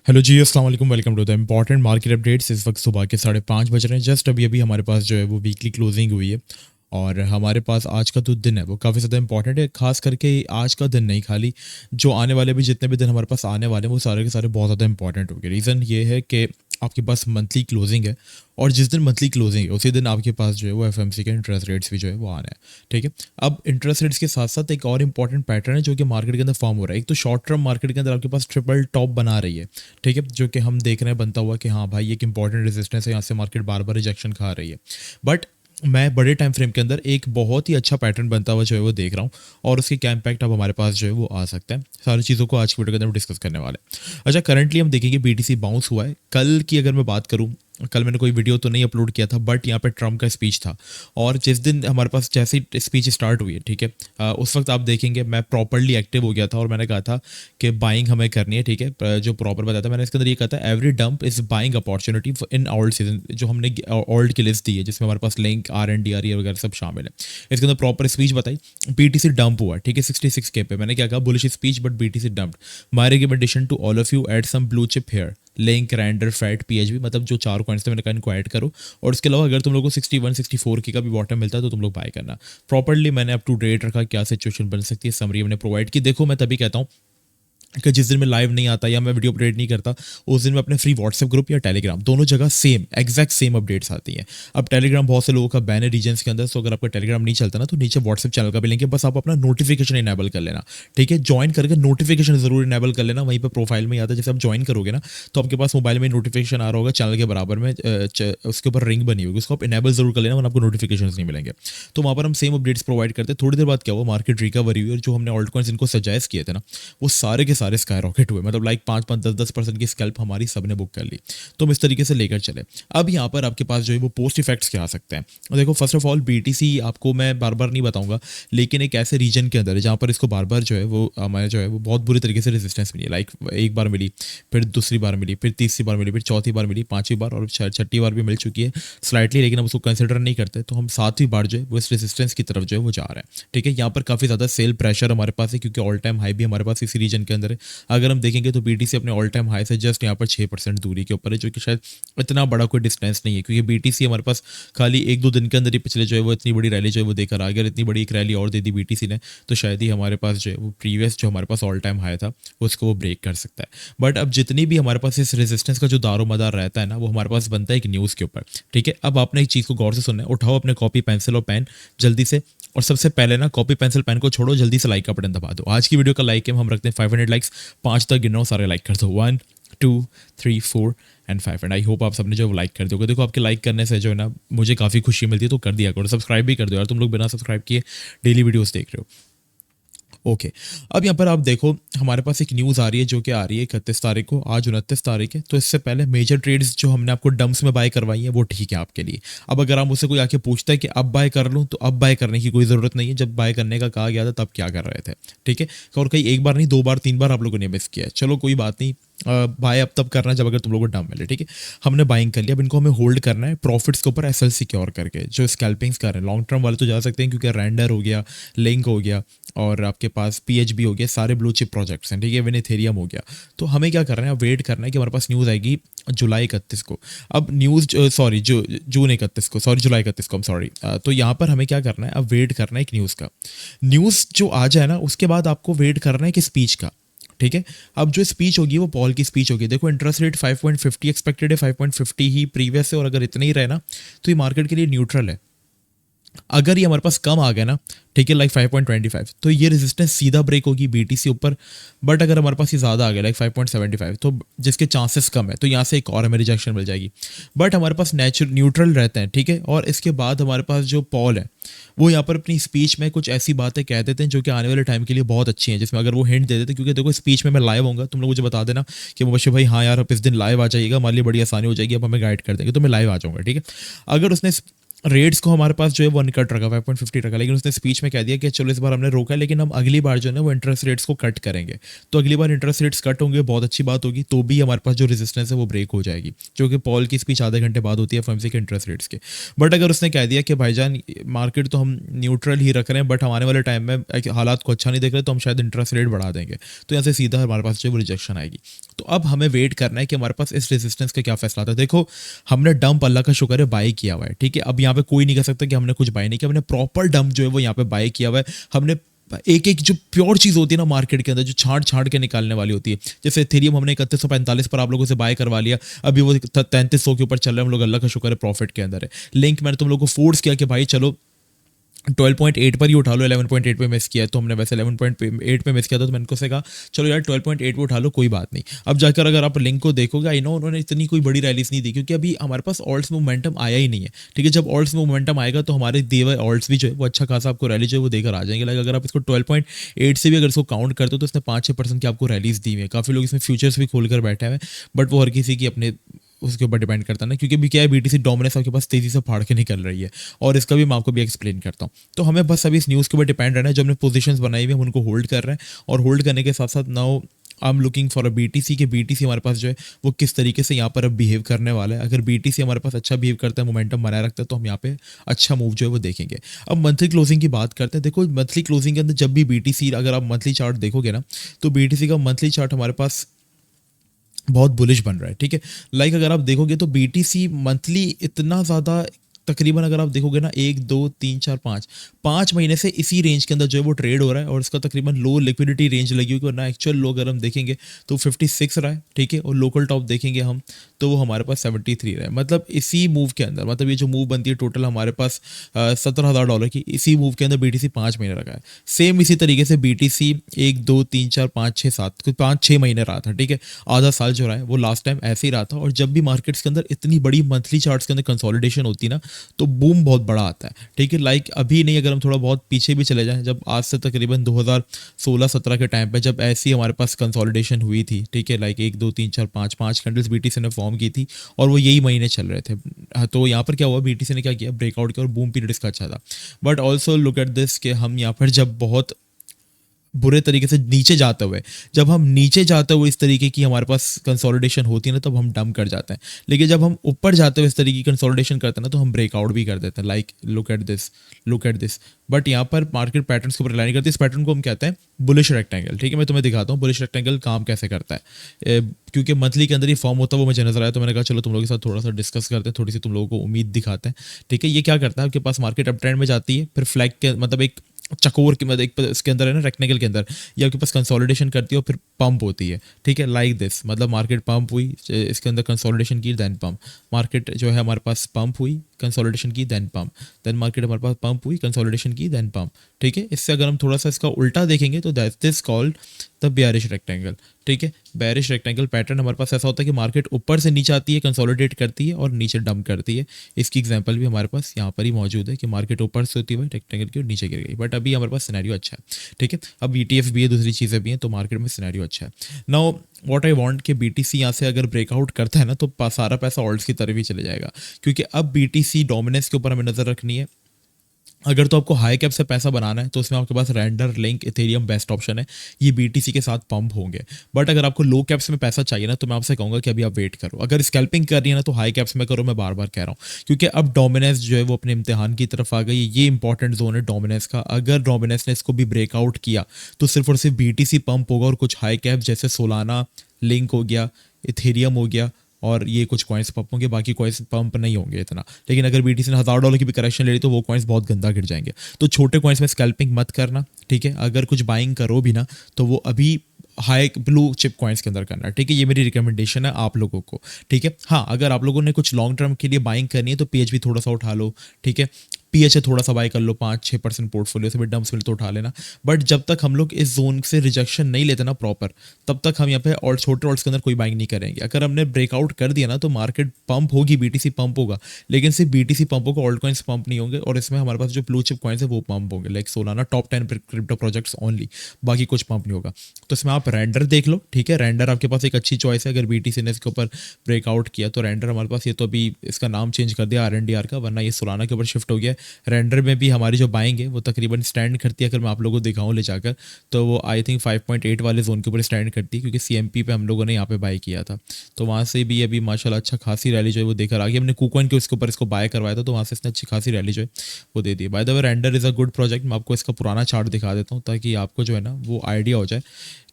Hello जी, अस्सलाम वालेकुम। Welcome to the important market updates. इस वक्त सुबह के 5:30 बज रहे हैं। जस्ट अभी अभी हमारे पास जो है वो वीकली क्लोजिंग हुई है और हमारे पास आज का जो दिन है वो काफ़ी ज़्यादा इंपॉर्टेंट है। खास करके आज का दिन नहीं, खाली जो आने वाले भी जितने भी दिन हमारे पास आने वाले हैं वो सारे के सारे बहुत ज़्यादा इंपॉर्टेंट हो गए। रीज़न ये है कि आपके पास मंथली क्लोजिंग है और जिस दिन मंथली क्लोजिंग है उसी दिन आपके पास जो है वो एफएमसी के इंटरेस्ट रेट्स भी जो है वो आने हैं। ठीक है, अब इंटरेस्ट रेट्स के साथ साथ एक और इंपॉर्टेंट पैटर्न है जो कि मार्केट के अंदर फॉर्म हो रहा है। एक तो शॉर्ट टर्म मार्केट के अंदर आपके पास ट्रिपल टॉप बना रही है। ठीक है, जो कि हम देख रहे हैं बनता हुआ कि हाँ भाई एक इंपॉर्टेंट रेजिस्टेंस है, यहाँ से मार्केट बार बार रिजेक्शन खा रही है। बट मैं बड़े टाइम फ्रेम के अंदर एक बहुत ही अच्छा पैटर्न बनता हुआ जो है वो देख रहा हूँ और उसके क्या इम्पैक्ट अब हमारे पास जो है वो आ सकता है। सारी चीज़ों को आज की वीडियो के अंदर डिस्कस करने वाले हैं। अच्छा, करंटली हम देखेंगे बीटीसी बाउंस हुआ है। कल की अगर मैं बात करूँ, कल मैंने कोई वीडियो तो नहीं अपलोड किया था बट यहाँ पे ट्रम्प का स्पीच था और जिस दिन हमारे पास जैसे ही स्पीच स्टार्ट हुई है, ठीक है, उस वक्त आप देखेंगे मैं प्रॉपरली एक्टिव हो गया था और मैंने कहा था कि बाइंग हमें करनी है। ठीक है, जो प्रॉपर बताया था मैंने इसके अंदर ये कहा था, every dump is buying opportunity in old season. जो हमने ओल्ड की लिस्ट दी है जिसमें हमारे पास लिंक RND वगैरह सब शामिल है, इसके अंदर प्रॉपर स्पीच बताई। बीटीसी डंप हुआ, ठीक है, 66K पे। मैंने क्या कहा, bullish speech but BTC dumped. My recommendation to all of you, add some blue chip here, link, render, FET, PHB, मतलब जो 4 कॉइन्स थे मैंने कहा इनको ऐड करो। और उसके अलावा अगर तुम लोगों को 61 64K का भी बॉटम मिलता है तो तुम लोग बाय करना। प्रॉपरली मैंने अप टू डेट रखा क्या सिचुएशन बन सकती है, समरी मैंने प्रोवाइड की। देखो मैं तभी कहता हूँ कि जिस दिन मैं लाइव नहीं आता या मैं वीडियो अपडेट नहीं करता उस दिन मैं अपने फ्री व्हाट्सएप ग्रुप या टेलीग्राम दोनों जगह सेम एग्जैक्ट सेम अपडेट्स आती हैं। अब टेलीग्राम बहुत से लोगों का बैन है रीजन्स के अंदर, तो अगर आपका टेलीग्राम नहीं चलता ना तो नीचे व्हाट्सएप चैनल का भी लिंक है, बस आप अपना नोटिफिकेशन इनेबल कर लेना। ठीक है, ज्वाइन करके नोटिफिकेशन जरूर इनेबल कर लेना। वहीं पर प्रोफाइल में आता है, जैसे आप ज्वाइन करोगे ना तो आपके पास मोबाइल में नोटिफिकेशन आ रहा होगा चैनल के बराबर में, उसके ऊपर रिंग बनी होगी, उसको आप इनेबल जरूर कर लेना वरना आपको नोटिफिकेशन नहीं मिलेंगे। तो वहाँ पर हम सेम अपडेट्स प्रोवाइड करते हैं। थोड़ी देर बाद क्या हुआ, मार्केट रिकवर हुई और जो हमने ऑल्ट कॉइन्स इनको सजेस्ट किए थे ना वो सारे के सारे स्काई रॉकेट हुए। मतलब लाइक 5-5 10-10% की स्कैल्प हमारी सबने बुक कर ली। तो हम इस तरीके से लेकर चले। अब यहाँ पर आपके पास जो है वो पोस्ट इफेक्ट्स क्या आ सकते हैं। और देखो, फर्स्ट ऑफ ऑल बीटीसी आपको मैं बार बार नहीं बताऊंगा, लेकिन एक ऐसे रीजन के अंदर है जहाँ पर इसको बार बार जो है वो हमारे जो है वो बहुत बुरी तरीके से रेजिस्टेंस मिली। लाइक एक बार मिली, फिर दूसरी बार मिली, फिर तीसरी बार मिली, फिर चौथी बार मिली, पांचवी बार और छठी बार भी मिल चुकी है स्लाइटली, लेकिन हम उसको कंसिडर नहीं करते। तो हम सातवीं बार जो है वो इस रेजिस्टेंस की तरफ जो है वो जा रहे हैं। ठीक है, यहाँ पर काफ़ी ज़्यादा सेल प्रेशर हमारे पास है क्योंकि ऑल टाइम हाई भी हमारे पास इसी रीजन के अंदर है। अगर हम देखेंगे तो बीटीसी अपने ऑल टाइम हाई से जस्ट यहाँ पर 6% दूरी के ऊपर है, जो कि शायद इतना बड़ा कोई डिस्टेंस नहीं है क्योंकि बीटीसी हमारे पास खाली 1-2 दिन के अंदर ही पिछले जो है वो इतनी बड़ी रैली जो है वो देकर आ गया। इतनी बड़ी एक रैली और दे दी बीटीसी ने तो शायद ही हमारे पास जो है वो प्रीवियस जो हमारे पास ऑल टाइम हाई था उसको वो ब्रेक कर सकता है। बट अब जितनी भी हमारे पास इस रेजिस्टेंस का जो दारोमदार रहता है ना वो हमारे पास बनता है एक न्यूज़ के ऊपर। ठीक है, अब आपने एक चीज़ को गौर से सुनना है। उठाओ अपने कॉपी पेंसिल और पेन जल्दी से, और सबसे पहले ना कॉपी पेंसिल पेन को छोड़ो, जल्दी से लाइक का बटन दबा दो। आज की वीडियो का लाइक हम रखते हैं 500 लाइक्स। 5 तक गिन रहा हूँ, सारे लाइक कर दो। 1 2 3 4 एंड 5 एंड आई होप आप सबने जो वो लाइक कर दोगे। देखो आपके लाइक करने से जो है ना मुझे काफ़ी खुशी मिलती है, तो कर दिया करो। सब्सक्राइब भी कर दो यार, तुम लोग बिना सब्सक्राइब किए डेली वीडियोस देख रहे हो। ओके, अब यहाँ पर आप देखो हमारे पास एक न्यूज़ आ रही है जो कि आ रही है 31 तारीख को, आज 29 तारीख है। तो इससे पहले मेजर ट्रेड्स जो हमने आपको डम्प्स में बाय करवाई है वो ठीक है आपके लिए। अब अगर आप मुझसे कोई आके पूछता है कि अब बाय कर लूँ तो अब बाय करने की कोई ज़रूरत नहीं है। जब बाय करने का कहा गया था तब क्या कर रहे थे। ठीक है, और कहीं एक बार नहीं, 2 बार 3 बार आप लोगों ने मिस किया है। चलो कोई बात नहीं, बाय अब तब करना जब अगर तुम लोगों को डम मिले। ठीक है, हमने बाइंग कर लिया, अब इनको हमें होल्ड करना है प्रॉफिट्स के ऊपर एसएल सिक्योर करके। जो स्कैल्पिंग्स कर रहे हैं लॉन्ग टर्म वाले तो जा सकते हैं क्योंकि रैंडर हो गया, लिंक हो गया और आपके पास PHB हो गया, सारे ब्लू चिप प्रोजेक्ट्स हैं। ठीक है, विन इथेरियम हो गया। तो हमें क्या करना है, अब वेट करना है कि हमारे पास न्यूज़ आएगी जुलाई 31 को। अब न्यूज़ सॉरी जो जून 31 को, सॉरी जुलाई 31 को, हम सॉरी। तो यहाँ पर हमें क्या करना है, अब वेट करना है एक न्यूज़ का। न्यूज़ जो आ जाए ना उसके बाद आपको वेट करना है कि स्पीच का। ठीक है, अब जो स्पीच होगी वो पॉल की स्पीच होगी। देखो इंटरेस्ट रेट 5.50 एक्सपेक्टेड है, 5.50 ही प्रीवियस है और अगर इतना ही रहे ना तो ये मार्केट के लिए न्यूट्रल है। अगर ये हमारे पास कम आ गया ना, ठीक है, लाइक 5.25, तो ये रेजिस्टेंस सीधा ब्रेक होगी बीटीसी ऊपर। बट अगर हमारे पास ये ज़्यादा आ गया लाइक 5.75, तो जिसके चांसेस कम है तो यहाँ से एक और हमें रिजेक्शन मिल जाएगी। बट हमारे पास न्यूट्रल रहते हैं। ठीक है, और इसके बाद हमारे पास जो पॉल है वो यहाँ पर अपनी स्पीच में कुछ ऐसी बातें कह देते हैं जो कि आने वाले टाइम के लिए बहुत अच्छी हैं, जिसमें अगर वो हिंट दे देते हैं, क्योंकि देखो स्पीच में मैं लाइव होऊंगा, तुम लोग मुझे बता देना कि मुबशिर भाई हाँ यार आप इस दिन लाइव आ जाइएगा, हमारे लिए बड़ी आसानी हो जाएगी, अब हमें गाइड कर देंगे, तो मैं लाइव आ जाऊँगा। ठीक है, अगर उसने रेट्स को हमारे पास जो है वो अनकट रखा 5.50 रखा, लेकिन उसने स्पीच में कह दिया कि चलो इस बार हमने रोका है, लेकिन हम अगली बार जो है ना वो इंटरेस्ट रेट्स को कट करेंगे। तो अगली बार इंटरेस्ट रेट्स कट होंगे, बहुत अच्छी बात होगी, तो भी हमारे पास जो रेजिस्टेंस है वो ब्रेक हो जाएगी, जो कि पॉल की स्पीच आधे घंटे बाद होती है एफओएमसी के इंटरेस्ट रेट्स के। बट अगर उसने कह दिया कि भाईजान मार्केट तो हम न्यूट्रल ही रख रहे हैं, बट आने वाले टाइम में हालात को अच्छा नहीं देख रहे, तो हम शायद इंटरेस्ट रेट बढ़ा देंगे, तो यहाँ से सीधा हमारे पास जो है वो रिजेक्शन आएगी। तो अब हमें वेट करना है कि हमारे पास इस रेजिस्टेंस का क्या फैसला आता है। देखो, हमने डंप अल्लाह का शुक्र है बाई किया हुआ है, ठीक है। अब यहाँ पे कोई नहीं कह सकता कि हमने कुछ बाई नहीं किया, हमने प्रॉपर डंप जो है वो यहाँ पे बाई किया हुआ है। हमने एक एक जो प्योर चीज होती है ना मार्केट के अंदर, जो छांट छांट के निकालने वाली होती है, जैसे एथेरियम हमने 3145 पर आप लोगों से बाय करवा लिया, अभी वो 3300 के ऊपर चल रहा है, हम लोग अल्लाह का शुक्र है प्रॉफिट के अंदर है। लिंक मैंने तुम लोग को फोर्स किया कि भाई चलो 12.8 पर ही उठा लो, 11.8 पे मिस किया, तो हमने वैसे 11.8 पे मिस किया था, तो मैंने उनसे कहा चलो यार 12.8 पे उठा लो, कोई बात नहीं। अब जाकर अगर आप लिंक को देखोगे, आई नो उन्होंने इतनी कोई बड़ी रैलीज नहीं दी, क्योंकि अभी हमारे पास ऑल्ट्स में मोमेंटम आया ही नहीं है, ठीक है। जब ऑल्ट्स में मोमेंटम आएगा तो हमारे दिए हुए ऑल्ट्स भी जो है वो अच्छा खासा आपको रैली जो है वो देकर आ जाएंगे। लाइक अगर आप इसको 12.8 से भी अगर इसको काउंट करते हो तो इसने 5-6% की आपको रैलीज दी हुई है। काफ़ी लोग इसमें फ्यूचर्स भी खोल कर बैठे हुए हैं, बट वो हर किसी की अपने उसके ऊपर डिपेंड करता है ना, क्योंकि अभी क्या है, बीटीसी डोमिनेंस आपके पास तेजी से फाड़ के निकल रही है, और इसका भी मैं आपको भी एक्सप्लेन करता हूँ। तो हमें बस अभी इस न्यूज़ के ऊपर डिपेंड रहना है, जो हमने पोजीशंस बनाई हुई है हम उनको होल्ड कर रहे हैं, और होल्ड करने के साथ साथ now I am looking for a BTC के बीटीसी हमारे पास जो है वो किस तरीके से यहाँ पर अब बिहेव करने वाला है। अगर बीटीसी हमारे पास अच्छा बिहेव करता है, मोमेंटम बनाए रखता है, तो हम यहाँ पे अच्छा मूव जो है वो देखेंगे। अब मंथली क्लोजिंग की बात करते हैं। देखो, मंथली क्लोजिंग के अंदर जब भी बीटीसी, अगर आप मंथली चार्ट देखोगे ना, तो बीटीसी का मंथली चार्ट हमारे पास बहुत बुलिश बन रहा है, ठीक है। लाइक अगर आप देखोगे तो बीटीसी मंथली इतना ज़्यादा, तकरीबन अगर आप देखोगे ना 1 2 3 4 5 महीने से इसी रेंज के अंदर जो है वो ट्रेड हो रहा है, और इसका तकरीबन लो लिक्विडिटी रेंज लगी हुई है, वरना एक्चुअल लो अगर हम देखेंगे तो 56 रहा है, ठीक है। और लोकल टॉप देखेंगे हम तो वो हमारे पास 73 रहा है। मतलब इसी मूव के अंदर, मतलब ये जो मूव बनती है टोटल हमारे पास $17,000 की, इसी मूव के अंदर बीटीसी 5 महीने रखा है। सेम इसी तरीके से बीटीसी 1 2 3 4 5 6 7 5-6 महीने रहा था, ठीक है। आधा साल जो रहा है वो लास्ट टाइम ऐसे ही रहा था। और जब भी मार्केट्स के अंदर इतनी बड़ी मंथली चार्ट्स के अंदर कंसोलिडेशन होती ना, तो बूम बहुत बड़ा आता है, ठीक है। लाइक अभी नहीं, अगर हम थोड़ा बहुत पीछे भी चले जाएं, जब आज से तकरीबन 2016-17 के टाइम पे जब ऐसी हमारे पास कंसोलिडेशन हुई थी, ठीक है, लाइक 1 2 3 4 5 कैंडल्स बीटीसी ने फॉर्म की थी, और वो यही महीने चल रहे थे। तो यहाँ पर क्या हुआ, बीटीसी ने क्या किया, ब्रेकआउट किया, और बूम पीरियड इसका अच्छा था। But also look at this कि हम यहाँ पर जब बहुत बुरे तरीके से नीचे जाते हुए, जब हम नीचे जाते हुए इस तरीके की हमारे पास कंसोलिडेशन होती है ना, तब हम डंप कर जाते हैं। लेकिन जब हम ऊपर जाते हुए इस तरीके की कंसोलिडेशन करते हैं ना, तो हम ब्रेकआउट भी कर देते हैं। Like look at this, look at this. But यहाँ पर मार्केट पैटर्न्स के ऊपर रिलाई नहीं करती। इस पैटर्न को हम कहते हैं बुलिश रेक्टेंगल, ठीक है। मैं तुम्हें दिखाता हूँ बुलिश रेक्टेंगल काम कैसे करता है। क्योंकि मंथली के अंदर ही फॉर्म होता है, वो मुझे नजर आया, तो मैंने कहा चलो तुम लोगों के साथ थोड़ा सा डिस्कस करते हैं, थोड़ी सी तुम लोगों को उम्मीद दिखाते हैं, ठीक है। ये क्या करता है, आपके पास मार्केट अप ट्रेंड में जाती है, फिर फ्लैग के मतलब एक चकोर के, मतलब एक इसके अंदर है ना, रेक्टेंगल के अंदर ये आपके पास कंसोलिडेशन करती है, और फिर पंप होती है, ठीक है। लाइक दिस, मतलब मार्केट पंप हुई, इसके अंदर कंसोलिडेशन की, देन पंप। मार्केट जो है हमारे पास पंप हुई, कंसोलिडेशन की, देन पंप। देन मार्केट हमारे पास पंप हुई, कंसोलिडेशन की, देन पंप, ठीक है। इससे अगर हम थोड़ा सा इसका उल्टा देखेंगे तो that this called the bearish rectangle, ठीक है। बेयरिश रेक्टेंगल पैटर्न हमारे पास ऐसा होता है कि मार्केट ऊपर से नीचे आती है, कंसोलिडेट करती है, और नीचे डंप करती है। इसकी एग्जांपल भी हमारे पास यहाँ पर ही मौजूद है कि मार्केट ऊपर से होती हुई रेक्टेंगल की और नीचे गिर गई। बट अभी हमारे पास सिनेरियो अच्छा है, ठीक है। अब ETF भी है, दूसरी चीज़ें भी हैं, तो मार्केट में सिनेरियो अच्छा है। नाउ व्हाट आई वांट कि BTC यहाँ से अगर ब्रेकआउट करता है ना, तो सारा पैसा ऑल्ट्स की तरफ ही चले जाएगा, क्योंकि अब BTC डोमिनेंस के ऊपर हमें नज़र रखनी है। अगर तो आपको हाई कैप से पैसा बनाना है, तो उसमें आपके पास render, link, Ethereum best option है, ये बीटीसी के साथ पंप होंगे। बट अगर आपको लो कैप्स में पैसा चाहिए ना, तो मैं आपसे कहूँगा कि अभी आप वेट करो। अगर स्कैल्पिंग कर रही है ना, तो हाई कैप्स में करो, मैं बार बार कह रहा हूँ, क्योंकि अब डोमिनेंस जो है वो अपने इम्तिहान की तरफ आ गई। ये इंपॉर्टेंट जोन है डोमिनेंस का। अगर डोमिनेंस ने इसको भी ब्रेकआउट किया, तो सिर्फ और सिर्फ बीटीसी पंप होगा, और कुछ हाई कैप जैसे सोलाना, लिंक हो गया, इथेरियम हो गया, और ये कुछ कॉइन्स पंप होंगे, बाकी कॉइन्स पंप नहीं होंगे इतना। लेकिन अगर बीटीसी ने $1,000 की भी करेक्शन ले ली, तो वो कॉइन्स बहुत गंदा गिर जाएंगे। तो छोटे कॉइन्स में स्कैल्पिंग मत करना, ठीक है। अगर कुछ बाइंग करो भी ना, तो वो अभी हाई ब्लू चिप कॉइन्स के अंदर करना, ठीक है। ये मेरी रिकमेंडेशन है आप लोगों को, ठीक है। हाँ, अगर आप लोगों ने कुछ लॉन्ग टर्म के लिए बाइंग करनी है, तो PHB थोड़ा सा उठा लो, ठीक है। पीएचए थोड़ा सा बाय कर लो, 5-6% पोर्टफोलियो से भी डम्प्स मिले तो उठा लेना। बट जब तक हम लोग इस जोन से रिजेक्शन नहीं लेते ना प्रॉपर, तब तक हम यहाँ पे और छोटे ऑल्ट्स के अंदर कोई बाइंग नहीं करेंगे। अगर हमने ब्रेकआउट कर दिया ना तो मार्केट पंप होगी, बीटीसी पंप होगा, लेकिन सिर्फ बीटीसी पंप होगा, ऑल्ट कॉइन्स पंप नहीं होंगे। और इसमें हमारे पास जो ब्लू चिप कॉइन्स है वो पंप होंगे, like Solana top 10 crypto projects only, बाकी कुछ पंप नहीं होगा। तो इसमें आप रेंडर देख लो, ठीक है, रेंडर आपके पास एक अच्छी चॉइस है। अगर बीटीसी ने इसके ऊपर ब्रेकआउट किया तो रेंडर हमारे पास, ये तो अभी इसका नाम चेंज कर दिया RNDR का, वरना ये सोलाना के ऊपर शिफ्ट हो गया। रेंडर में भी हमारी जो बाइंग है वो तकरीबन स्टैंड करती है, अगर मैं आप लोगों को दिखाऊं ले जाकर, तो वो आई थिंक 5.8 वाले जोन के ऊपर स्टैंड करती है, क्योंकि CMP पे हम लोगों ने यहाँ पे बाय किया था। तो वहाँ से भी अभी माशाल्लाह अच्छा खासी रैली जो है वो देकर आ गई। हमने KuCoin के उसके ऊपर इसको बाय करवाया था, तो वहाँ से इसने अच्छी खासी रैली जो है वो दे दी। By the way render is a good project. मैं आपको इसका पुराना चार्ट दिखा देता हूँ ताकि आपको जो है ना वो आइडिया हो जाए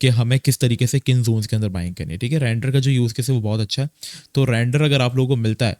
कि हमें किस तरीके से किन जोन्स के अंदर बाइंग करनी है, ठीक है। रेंडर का जो यूज़ केस है वो बहुत अच्छा है। तो रेंडर अगर आप लोगों को मिलता है,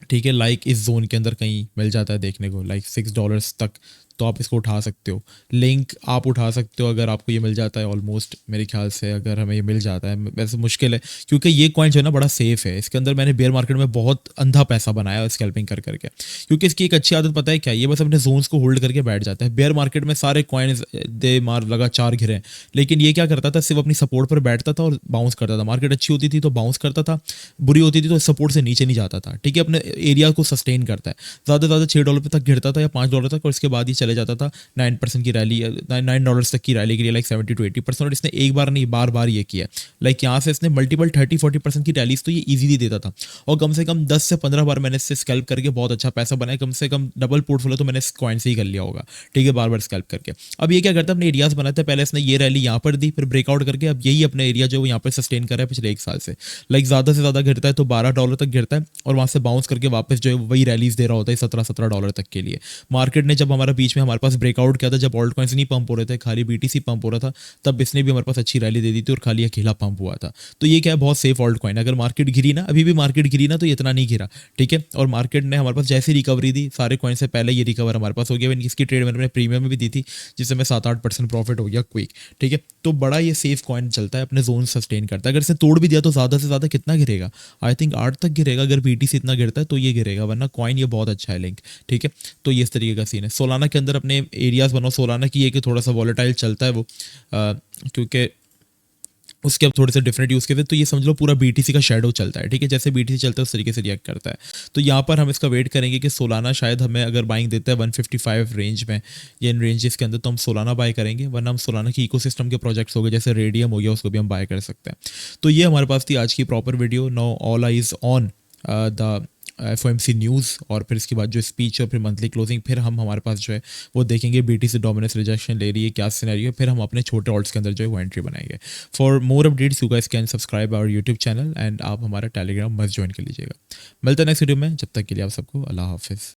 ठीक है, लाइक इस जोन के अंदर कहीं मिल जाता है देखने को, लाइक $6 तक, तो आप इसको उठा सकते हो। लिंक आप उठा सकते हो अगर आपको ये मिल जाता है ऑलमोस्ट, मेरे ख्याल से अगर हमें ये मिल जाता है, वैसे मुश्किल है क्योंकि ये कॉइन जो है ना बड़ा सेफ है। इसके अंदर मैंने बेयर मार्केट में बहुत अंधा पैसा बनाया स्कैल्पिंग कर करके, क्योंकि इसकी एक अच्छी आदत पता है क्या, ये बस अपने जोन्स को होल्ड करके बैठ जाता है। बेयर मार्केट में सारे कॉइन्स दे मार लगा 4 घिरे, लेकिन ये क्या करता था, सिर्फ अपनी सपोर्ट पर बैठता था और बाउंस करता था। मार्केट अच्छी होती थी तो बाउंस करता था, बुरी होती थी तो सपोर्ट से नीचे नहीं जाता था, ठीक है। अपने एरिया को सस्टेन करता है, ज़्यादा से ज़्यादा $6 तक गिरता था या $5 तक, और इसके बाद ही चले जाता था 9% की रैली, $9 तक की रैली के लिए, लाइक 70 to 80%। और इसने एक बार नहीं बार बार ये किया, लाइक यहाँ से इसने मल्टीपल 30-40% की रैलीज तो ये इजीली देता था। और कम से कम 10 से 15 बार मैंने इससे स्कैल्प करके बहुत अच्छा पैसा बनाया, कम से कम डबल पोर्टफोलियो तो मैंने इस कॉइन से ही कर लिया होगा, ठीक है, बार बार स्कैल्प करके। अब ये क्या करता है, अपने एरियाज बनाता है। पहले इसने ये रैली यहाँ पर दी, फिर ब्रेकआउट करके अब यही अपने एरिया जो वो यहाँ पर सस्टेन कर रहा है पिछले 1 साल से। लाइक ज़्यादा से ज़्यादा गिरता है तो $12 तक गिरता है, और वहाँ से बाउंस करके वापस जो है वही रैलीज दे रहा होता है $17 तक के लिए। मार्केट ने जब हमारा बीच में हमारे पास ब्रेकआउट किया था, जब ऑल्ट कॉइन्स नहीं पंप हो रहे थे, खाली BTC पंप हो रहा था, तब इसने भी हमारे पास अच्छी रैली दे दी थी और खाली अकेला पंप हुआ था। तो ये क्या है, बहुत सेफ ऑल्ट कॉइन। अगर मार्केट गिरी ना, अभी भी मार्केट गिरी ना, तो ये इतना नहीं गिरा, ठीक है। और मार्केट ने हमारे पास जैसी रिकवरी दी, सारे कॉइन से पहले ये रिकवर हमारे पास हो गया। इसकी ट्रेड मैंने प्रीमियम में भी दी थी, जिससे मैं 7-8% प्रॉफिट हो गया क्विक, ठीक है। तो बड़ा ये सेफ कॉइन चलता है, अपने जोन सस्टेन करता है। अगर इसे तोड़ भी दिया तो ज़्यादा से ज़्यादा कितना गिरेगा, आई थिंक 8 तक गिरेगा। अगर BTC इतना गिरता है तो ये गिरेगा, वरना कॉइन ये बहुत अच्छा है लिंक, ठीक है। तो ये इस तरीके का सीन है। सोलाना के अंदर अपने एरियाज बनाओ। सोलाना की ये कि थोड़ा सा वॉलेटाइल चलता है वो, क्योंकि उसके अब थोड़े से डिफरेंट यूज़ के थे। तो ये समझ लो पूरा BTC का शेडो चलता है, ठीक है। जैसे BTC चलता है उस तरीके से रिएक्ट करता है। तो यहाँ पर हम इसका वेट करेंगे कि सोलाना शायद हमें अगर बाइंग देता है 155 रेंज में या इन रेंजेस के अंदर, तो हम सोलाना बाय करेंगे, वरना हम सोलाना की इकोसिस्टम के प्रोजेक्ट्स हो गए जैसे रेडियम हो गया, उसको भी हम बाय कर सकते हैं। तो ये हमारे पास थी आज की proper video. Now all eyes on the FOMC news, और फिर इसके बाद जो स्पीच और फिर मंथली क्लोजिंग, फिर हम हमारे पास जो है वो देखेंगे BTC डोमिनेंस रिजेक्शन ले रही है, क्या सिनेरियो है, फिर हम अपने छोटे ऑल्ट्स के अंदर जो है वो एंट्री बनाएंगे। For more updates you guys can subscribe our YouTube channel, and आप हमारा टेलीग्राम मस्ट ज्वाइन कर लीजिएगा। मिलते हैं नेक्स्ट वीडियो में, जब तक के लिए आप सबको अल्लाह हाफिज़।